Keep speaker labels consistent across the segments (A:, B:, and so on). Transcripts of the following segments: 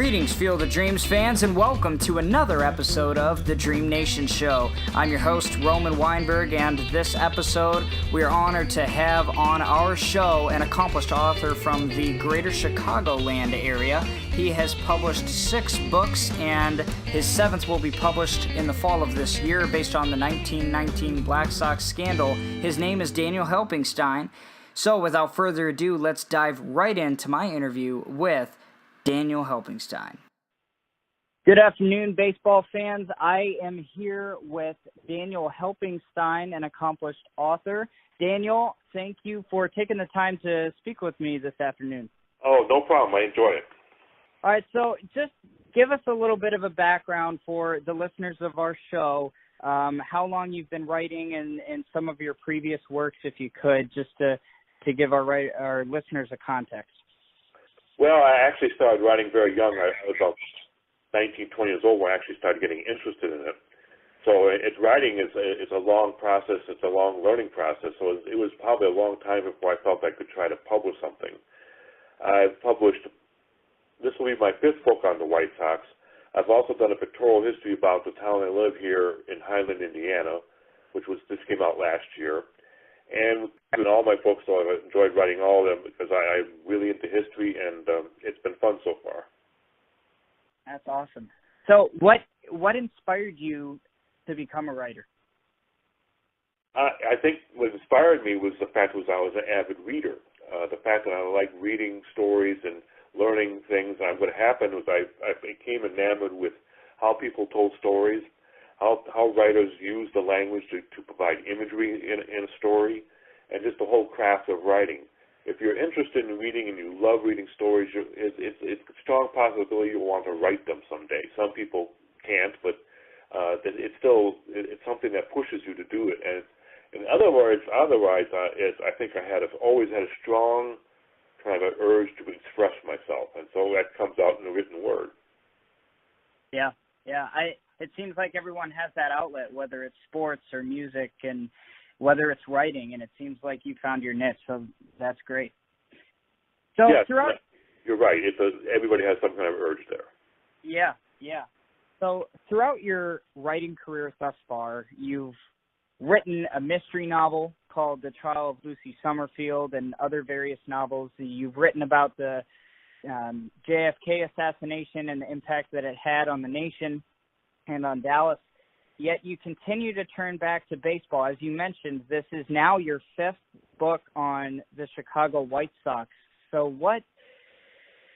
A: Greetings, Field of Dreams fans, and welcome to another episode of the Dream Nation Show. I'm your host, Roman Weinberg, and this episode, we are honored to have on our show an accomplished author from the greater Chicagoland area. He has published 6 books, and his 7th will be published in the fall of this year based on the 1919 Black Sox scandal. His name is Daniel Helpingstine. So, without further ado, let's dive right into my interview with Daniel Helpingstine. Good afternoon, baseball fans. I am here with Daniel Helpingstine, an accomplished author. Daniel, thank you for taking the time to speak with me this afternoon.
B: Oh, no problem. I enjoy it.
A: All right, so just give us a little bit of a background for the listeners of our show, how long you've been writing and some of your previous works, if you could, just to give our listeners a context.
B: Well, I actually started writing very young. I was about 19, 20 years old when I actually started getting interested in it. So writing is a long process. It's a long learning process. So it was probably a long time before I felt I could try to publish something. I've published, this will be my 5th book on the White Sox. I've also done a pictorial history about the town I live here in Highland, Indiana, this came out last year. And in all my books, so I've enjoyed writing all of them because I'm really into history, and it's been fun so far.
A: That's awesome. So what inspired you to become a writer?
B: I think what inspired me was the fact that I was an avid reader. The fact that I like reading stories and learning things. And what happened was I became enamored with how people told stories, how writers use the language to provide imagery in a story, and just the whole craft of writing. If you're interested in reading and you love reading stories, it's a strong possibility you'll want to write them someday. Some people can't, but it's something that pushes you to do it. And in other words, I think I always had a strong kind of an urge to express myself, and so that comes out in the written word.
A: Yeah. It seems like everyone has that outlet, whether it's sports or music and whether it's writing, and it seems like you found your niche, so that's great. So
B: yes, you're right. Everybody has some kind of urge there.
A: Yeah. So throughout your writing career thus far, you've written a mystery novel called The Trial of Lucy Summerfield and other various novels. You've written about the JFK assassination and the impact that it had on the nation and on Dallas, yet you continue to turn back to baseball. As you mentioned, this is now your 5th book on the Chicago White Sox. So what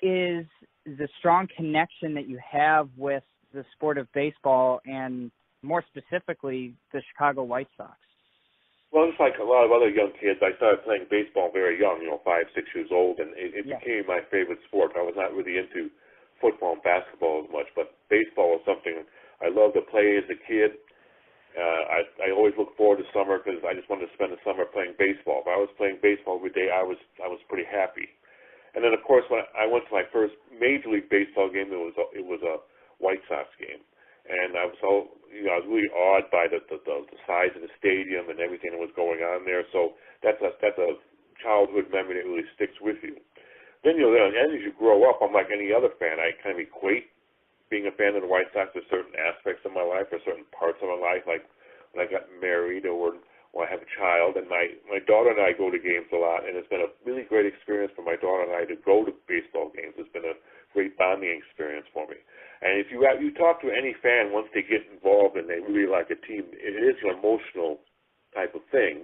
A: is the strong connection that you have with the sport of baseball and more specifically the Chicago White Sox?
B: Well, just like a lot of other young kids, I started playing baseball very young, 5, 6 years old, and it became my favorite sport. I was not really into football and basketball as much, but baseball was something I loved to play as a kid. I always look forward to summer because I just wanted to spend the summer playing baseball. If I was playing baseball every day, I was pretty happy. And then, of course, when I went to my first Major League Baseball game, it was a White Sox game, and I was really awed by the size of the stadium and everything that was going on there. So that's a childhood memory that really sticks with you. Then as you grow up, I'm like any other fan. I kind of equate being a fan of the White Sox to certain aspects of my life or certain parts of my life, like when I got married or when I have a child. And my daughter and I go to games a lot, and it's been a really great experience for my daughter and I to go to baseball games. It's been a great bonding experience for me. And if you talk to any fan, once they get involved and they really like a team, it is an emotional type of thing.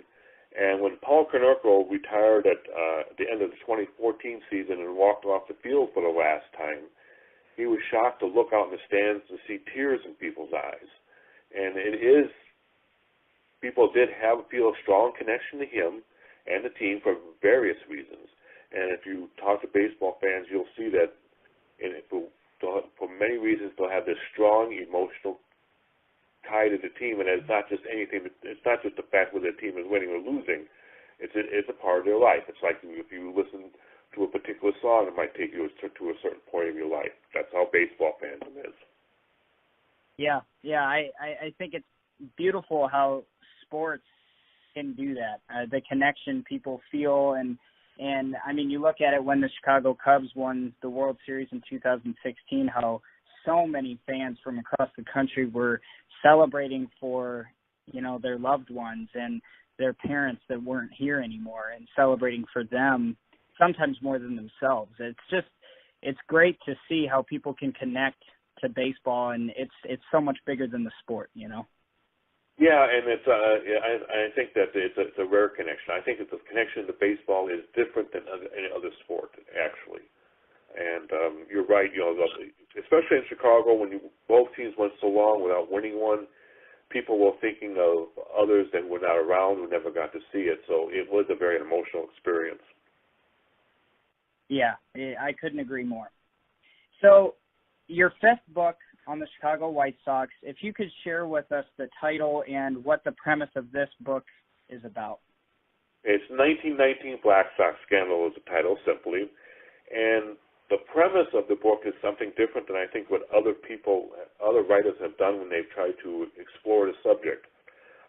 B: And when Paul Konerko retired at the end of the 2014 season and walked off the field for the last time, he was shocked to look out in the stands to see tears in people's eyes. And people did feel a strong connection to him and the team for various reasons. And if you talk to baseball fans, you'll see that for many reasons they'll have this strong emotional tie to the team, and it's not just anything. It's not just the fact whether the team is winning or losing. It's a part of their life. It's like if you listen to a particular song, it might take you to a certain point of your life. That's how baseball fandom is.
A: Yeah. I think it's beautiful how sports can do that. The connection people feel, and And, I mean, you look at it when the Chicago Cubs won the World Series in 2016, how so many fans from across the country were celebrating for, you know, their loved ones and their parents that weren't here anymore, and celebrating for them sometimes more than themselves. It's great to see how people can connect to baseball, and it's so much bigger than the sport, you know.
B: Yeah, and it's I think that it's a rare connection. I think that the connection to baseball is different than any other sport, actually. And you're right, you know, especially in Chicago, when both teams went so long without winning one, people were thinking of others that were not around who never got to see it. So it was a very emotional experience.
A: Yeah, I couldn't agree more. So your fifth book on the Chicago White Sox, if you could share with us the title and what the premise of this book is about.
B: It's 1919 Black Sox Scandal is the title, simply. And the premise of the book is something different than I think what other writers have done when they've tried to explore the subject.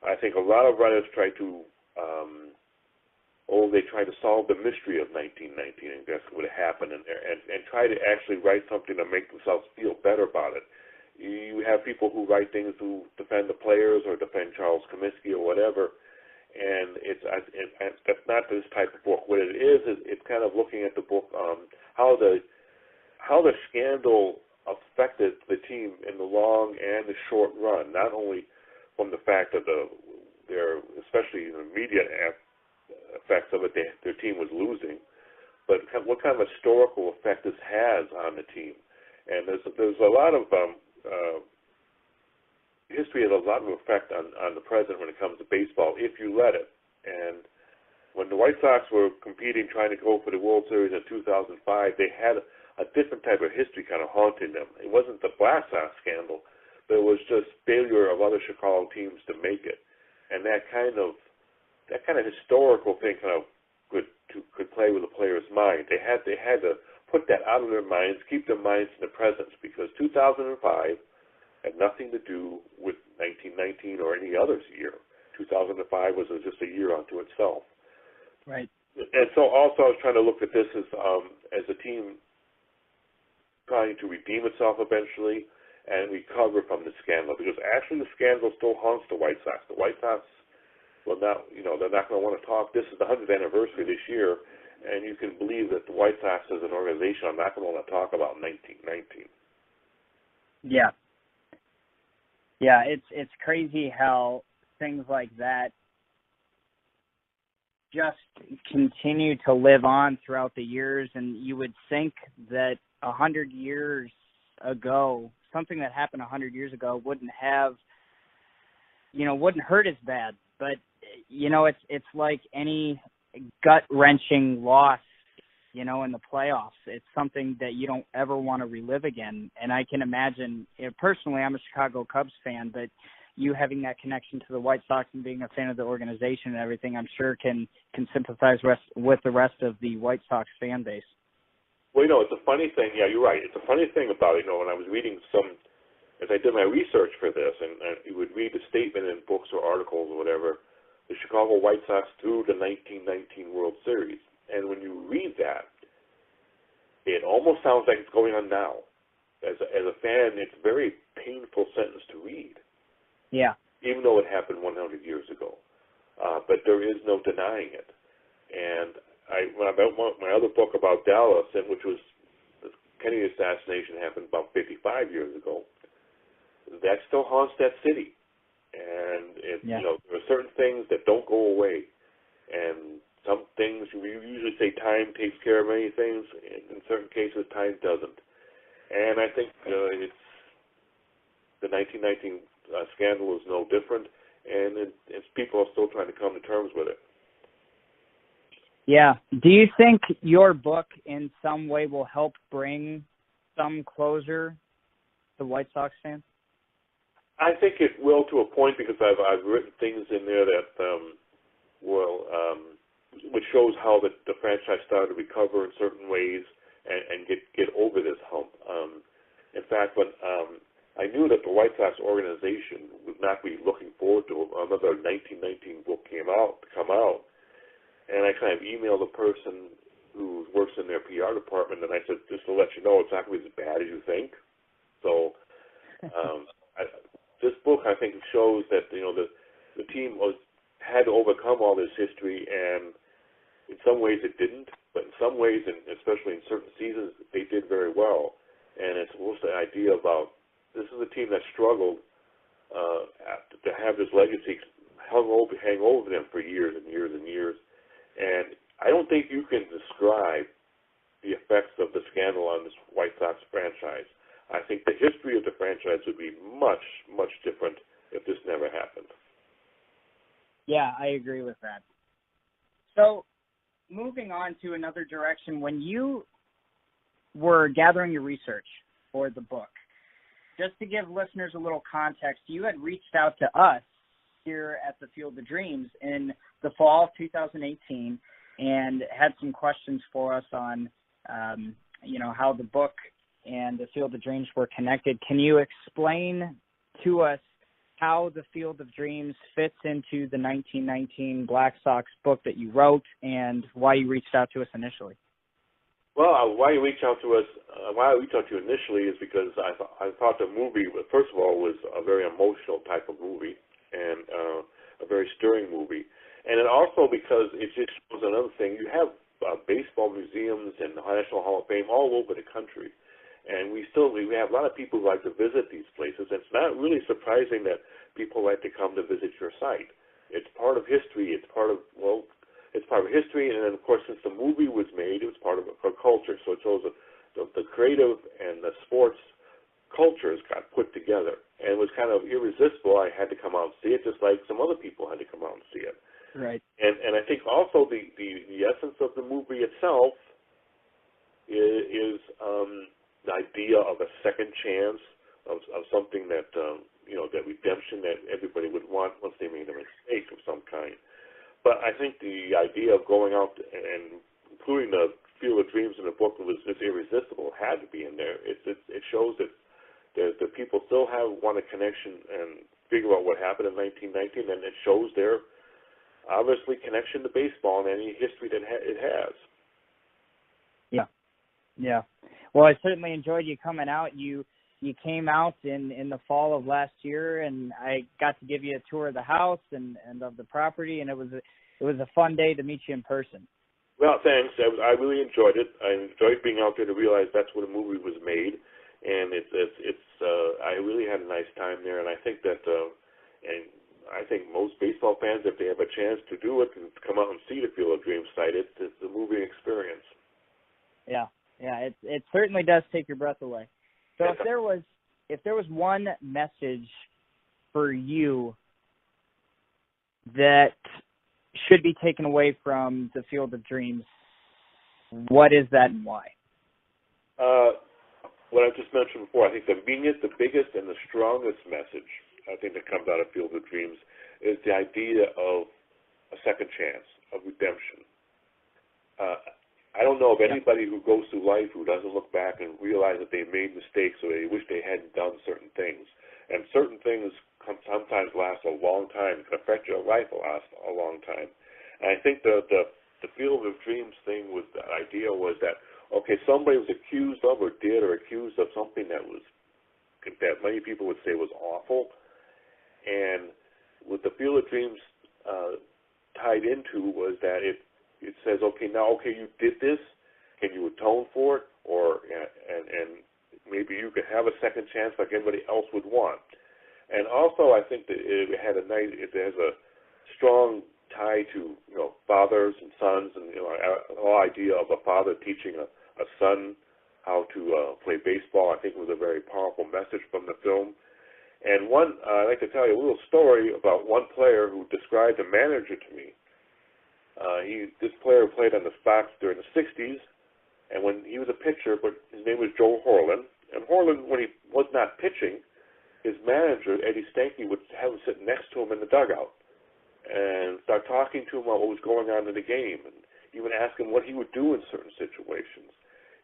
B: I think a lot of writers try to solve the mystery of 1919 and guess what happened, and try to actually write something to make themselves feel better about it. You have people who write things who defend the players or defend Charles Comiskey or whatever, and that's not this type of book. What it is it's kind of looking at the book how the scandal affected the team in the long and the short run, not only from the fact of their especially the media effects of it, their team was losing, but what kind of historical effect this has on the team. And there's a lot of history has a lot of effect on the present when it comes to baseball, if you let it. And when the White Sox were competing, trying to go for the World Series in 2005, they had a different type of history kind of haunting them. It wasn't the Black Sox scandal, but it was just failure of other Chicago teams to make it. And that kind of historical thing kind of could play with the player's mind. They had to put that out of their minds, keep their minds in the present, because 2005 had nothing to do with 1919 or any other year. 2005 was just a year unto itself.
A: Right.
B: And so also I was trying to look at this as a team trying to redeem itself eventually and recover from the scandal, because actually the scandal still haunts the White Sox. The White Sox will not, they're not going to want to talk. This is the 100th anniversary this year, and you can believe that the White Sox as an organization are not going to want to talk about 1919.
A: Yeah. Yeah, it's crazy how things like that just continue to live on throughout the years, and you would think that 100 years ago, something that happened 100 years ago wouldn't hurt as bad. But, it's like any gut-wrenching loss, in the playoffs. It's something that you don't ever want to relive again. And I can imagine, personally, I'm a Chicago Cubs fan, but you having that connection to the White Sox and being a fan of the organization and everything, I'm sure can sympathize with the rest of the White Sox fan base.
B: Well, it's a funny thing. Yeah, you're right. It's a funny thing about it. When I was reading as I did my research for this, and you would read the statement in books or articles or whatever, the Chicago White Sox through the 1919 World Series. And when you read that, it almost sounds like it's going on now. As a fan, it's a very painful sentence to read.
A: Yeah.
B: Even though it happened 100 years ago. But there is no denying it. And when I wrote my other book about Dallas, and which was the Kennedy assassination happened about 55 years ago, that still haunts that city. And there are certain things that don't go away. And some things, we usually say time takes care of many things. In certain cases, time doesn't. And I think the 1919 scandal is no different, and people are still trying to come to terms with it.
A: Yeah. Do you think your book in some way will help bring some closure to White Sox fans?
B: I think it will, to a point, because I've written things in there that which shows how the franchise started to recover in certain ways and get over this hump. In fact, when I knew that the White Sox organization would not be looking forward to another 1919 book come out, And I kind of emailed the person who works in their PR department, and I said, just to let you know, it's not going to be as bad as you think. So this book, I think, shows that the team had to overcome all this history, and in some ways it didn't, but in some ways, and especially in certain seasons, they did very well. And it's almost the idea about this is a team that struggled to have this legacy hang over them for years and years and years. And I don't think you can describe the effects of the scandal on this White Sox franchise. I think the history of the franchise would be much, much different if this never happened.
A: Yeah, I agree with that. So, moving on to another direction, when you were gathering your research for the book, just to give listeners a little context, you had reached out to us here at the Field of Dreams in the fall of 2018 and had some questions for us on, how the book and the Field of Dreams were connected. Can you explain to us how the Field of Dreams fits into the 1919 Black Sox book that you wrote and why you reached out to us initially?
B: Well, why I reached out to you initially is because I thought the movie, first of all, was a very emotional type of movie and a very stirring movie. And then also because it just shows another thing. You have baseball museums and the National Hall of Fame all over the country. And we have a lot of people who like to visit these places. It's not really surprising that people like to come to visit your site. It's part of history. It's part of history. And then, of course, since the movie was made, it was part of our culture. So it shows the creative and the sports cultures got put together. And it was kind of irresistible. I had to come out and see it, just like some other people had to come out and see it.
A: Right.
B: And I think also the essence of the movie itself is the idea of a second chance, of something that, that redemption that everybody would want once they made a mistake of some kind. But I think the idea of going out and including the Field of Dreams in the book was just irresistible. It had to be in there. It shows that the people still want a connection and figure out what happened in 1919, and it shows their obviously connection to baseball and any history that it has.
A: Yeah. Well, I certainly enjoyed you coming out. You came out in the fall of last year, and I got to give you a tour of the house and of the property, and it was a fun day to meet you in person.
B: Well, thanks. I really enjoyed it. I enjoyed being out there to realize that's where the movie was made, and I really had a nice time there. And I think that, and I think most baseball fans, if they have a chance to do it and come out and see the Field of Dreams site, it's a moving experience.
A: Yeah, it certainly does take your breath away. So if there was one message for you that should be taken away from the Field of Dreams, what is that and why?
B: What I just mentioned before, I think the biggest and the strongest message I think that comes out of Field of Dreams is the idea of a second chance, of redemption. I don't know of anybody who goes through life who doesn't look back and realize that they made mistakes or they wish they hadn't done certain things. And certain things sometimes last a long time. It can affect your life a long time. And I think the Field of Dreams thing was, the idea was that, okay, somebody was accused of or accused of something that many people would say was awful. And what the Field of Dreams tied into was that it says, okay, you did this. Can you atone for it? And maybe you could have a second chance like everybody else would want. And also, I think that it has a strong tie to fathers and sons, and the whole idea of a father teaching a son how to play baseball. I think it was a very powerful message from the film. And I'd like to tell you a little story about one player who described a manager to me. This player played on the Sox during the 60s, and when he was a pitcher, but his name was Joe Horlin. And Horlin, when he was not pitching, his manager, Eddie Stanky, would have him sit next to him in the dugout and start talking to him about what was going on in the game, and even ask him what he would do in certain situations.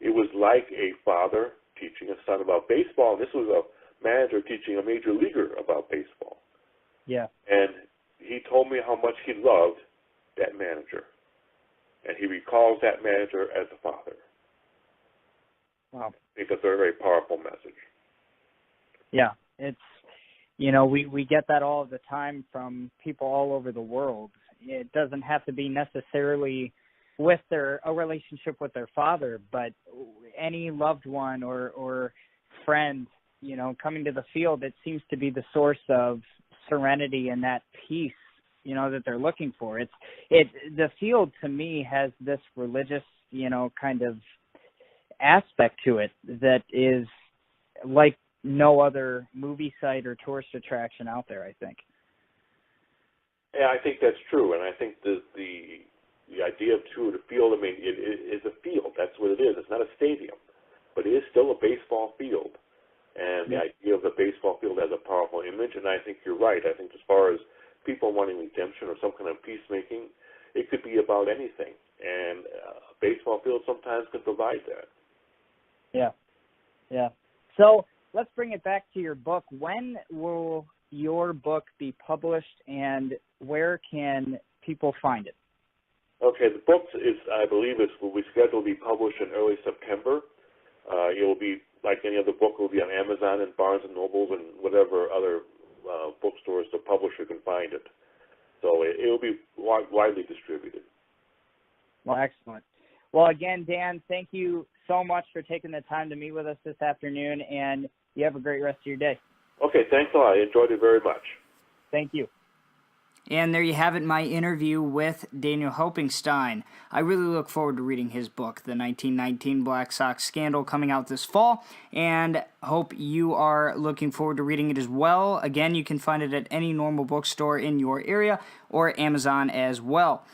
B: It was like a father teaching a son about baseball, and this was a manager teaching a major leaguer about baseball.
A: Yeah.
B: And he told me how much he loved that manager. and he recalls that manager as a father.
A: Wow.
B: I think that's a very, very powerful message.
A: Yeah, it's, we get that all the time from people all over the world. It doesn't have to be necessarily with a relationship with their father, but any loved one or friend, coming to the field, it seems to be the source of serenity and that peace, that they're looking for. The field to me has this religious, kind of aspect to it that is like no other movie site or tourist attraction out there, I think.
B: Yeah, I think that's true, and I think the idea of the field, I mean, it is a field. That's what it is. It's not a stadium, but it is still a baseball field. And the idea of the baseball field has a powerful image, and I think you're right. I think as far as people wanting redemption or some kind of peacemaking, it could be about anything. And a baseball field sometimes can provide that.
A: Yeah. So let's bring it back to your book. When will your book be published, and where can people find it?
B: Okay, the book I believe, will be scheduled to be published in early September. It will be, like any other book, it will be on Amazon and Barnes & Nobles and whatever other bookstores the publisher can find it. So it will be widely distributed.
A: Well, excellent. Well, again, Dan, thank you so much for taking the time to meet with us this afternoon, and you have a great rest of your day.
B: Okay, thanks a lot. I enjoyed it very much.
A: Thank you.
C: And there you have it, my interview with Daniel Helpingstine. I really look forward to reading his book, The 1919 Black Sox Scandal, coming out this fall, and hope you are looking forward to reading it as well. Again, you can find it at any normal bookstore in your area or Amazon as well.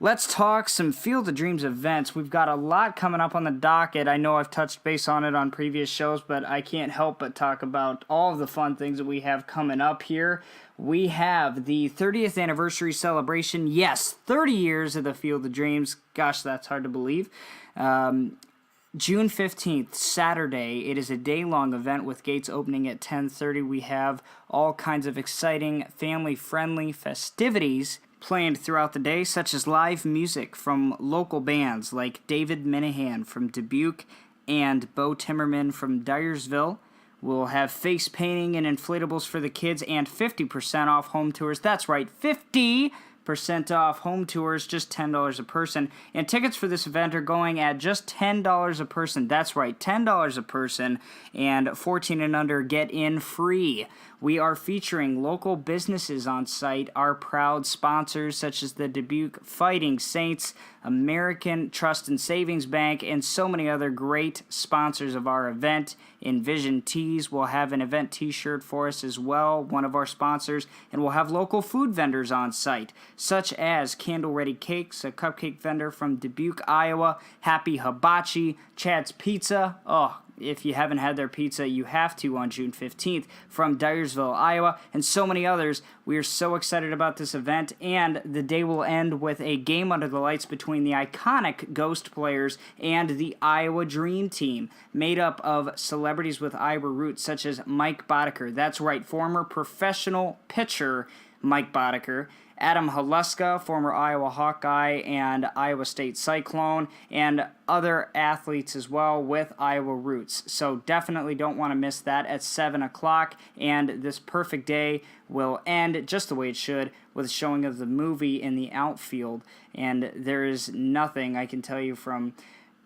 C: Let's talk some Field of Dreams events. We've got a lot coming up on the docket. I know I've touched base on it on previous shows, but I can't help but talk about all of the fun things that we have coming up here. We have the 30th anniversary celebration. Yes, 30 years of the Field of Dreams. Gosh, that's hard to believe. June 15th, Saturday. It is a day-long event with gates opening at 10:30. We have all kinds of exciting family-friendly festivities planned throughout the day, such as live music from local bands like David Minahan from Dubuque and Bo Timmerman from Dyersville. We'll have face painting and inflatables for the kids and 50% off home tours. That's right, 50% off home tours, just $10 a person. And tickets for this event are going at just $10 a person. That's right, $10 a person, and 14 and under get in free. We are featuring local businesses on site, our proud sponsors such as the Dubuque Fighting Saints, American Trust and Savings Bank, and so many other great sponsors of our event. Envision Tees will have an event t-shirt for us as well, one of our sponsors, and we'll have local food vendors on site, such as Candle Ready Cakes, a cupcake vendor from Dubuque, Iowa, Happy Hibachi, Chad's Pizza, if you haven't had their pizza, you have to on June 15th, from Dyersville, Iowa, and so many others. We are so excited about this event, and the day will end with a game under the lights between the iconic Ghost players and the Iowa Dream Team, made up of celebrities with Iowa roots, such as Mike Boddicker. That's right, former professional pitcher Mike Boddicker, Adam Haluska, former Iowa Hawkeye and Iowa State Cyclone, and other athletes as well with Iowa roots. So definitely don't want to miss that at 7 o'clock, and this perfect day will end just the way it should with a showing of the movie in the outfield. And there is nothing, I can tell you from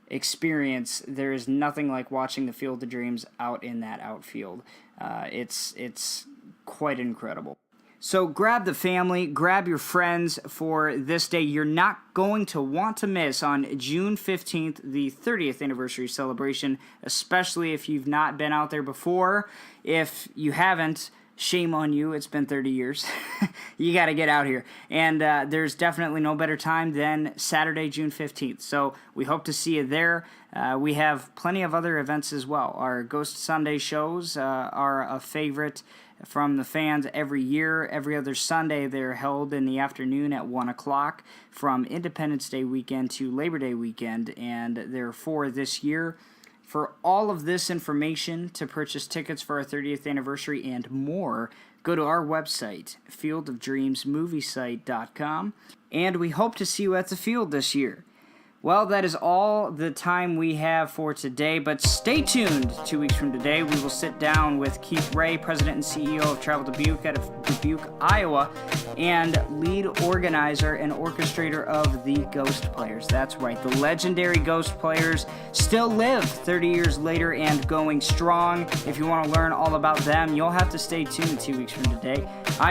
C: experience, there is nothing like watching the Field of Dreams out in that outfield. It's quite incredible. So grab the family, grab your friends for this day you're not going to want to miss on June 15th, the 30th anniversary celebration, especially if you've not been out there before. If you haven't, shame on you, it's been 30 years. You got to get out here. And there's definitely no better time than Saturday, June 15th. So we hope to see you there. We have plenty of other events as well. Our Ghost Sunday shows are a favorite from the fans every year. Every other Sunday, they're held in the afternoon at 1 o'clock from Independence Day weekend to Labor Day weekend, and there are 4 this year. For all of this information, to purchase tickets for our 30th anniversary and more, go to our website, fieldofdreamsmoviesite.com. and we hope to see you at the field this year. Well, that is all the time we have for today, but stay tuned. 2 weeks from today, we will sit down with Keith Ray, President and CEO of Travel Dubuque out of Dubuque, Iowa, and lead organizer and orchestrator of the Ghost Players. That's right, the legendary Ghost Players still live 30 years later and going strong. If you want to learn all about them, you'll have to stay tuned 2 weeks from today. I'm